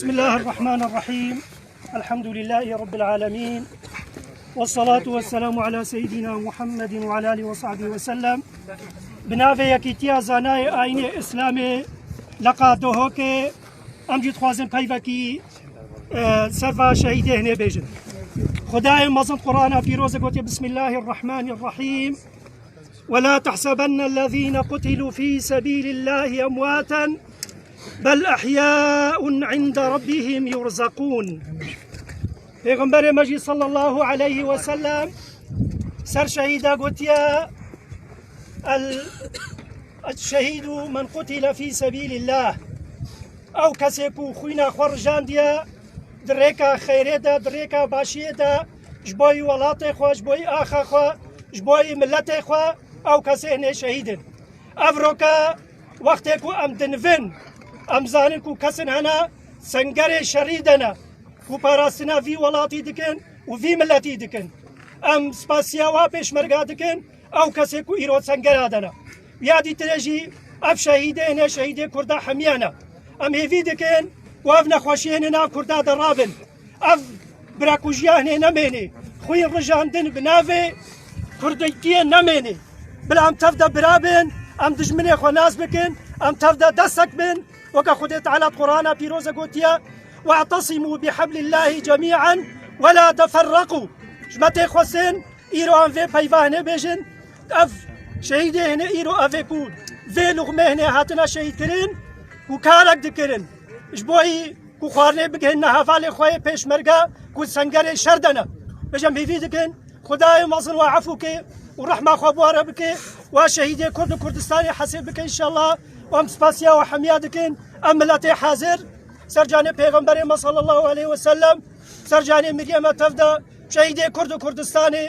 بسم الله الرحمن الرحيم. الحمد لله رب العالمين، والصلاة والسلام على سيدنا محمد وعلى آله وصحبه وسلم. بناوی یکیتیا زانای آین اسلامی لقاده که امجد خوازن پیوکی سروا شهیده هنه بیجن. خدای مزن قرآن فیروز گوتی بسم الله الرحمن الرحیم ولا تحسبن الذين قتلوا في سبيل الله أمواتا بل أحياء عند ربهم يرزقون. پیغمبر مجید صلی الله علیه و سلم سر شهیده گوتیا الشهيد من قتل في سبيل الله او کسی کو خوینا خورجان دیا دريكا خیره دا دريكا باشیه دا جبوی ولات خو جبوی آخا خو جبوی ملت خو او کسی هنه شهیدن افروکا وقتی کو ام دنفن ام زانن کو کسن هنا سنگر شریدنا کو پاراستنا في ولاتی دکن و في ملتی دکن ام سپاسیاوا پیشمرگا دکن او کسی کو ایرو سنگر آدنا یادی ترجی اف شهیده هنه شهیده کرده حمیانا ام هیوی دکن و اف نخوشی هنه کرده درابن اف براکوژیا هنه نمینه خوی رجاندن بناوه کردیتیه نمینه بلا ام تفده برابن ام دجمنه خو ناس بکن ام تفده دستک بن وكا خدت على القرآن بيروزا قوتيا واعتصموا بحبل الله جميعا ولا تفرقوا جمتي خوسين ايرو ان في بيفانه بيجن اف شهيده هنا ايرو افيكو في لغمه هنا هاتنا شهيد كرين وكارك دكرين جبوي كو خوارنه بگهن هفال خوي پیشمرگا كو سنگر شردنا بجم هيفي دكن خداي مصر وعفوك ورحمه خو بواره بك وشهيده كرد كردستاني حسب بك ان شاء الله وام سپاسیا و حمیا دکن ام ملت حاضر سرجان پیغمبر ما صلی الله علیه و سلم سرجان مریم تفدا شهید کرد و کردستان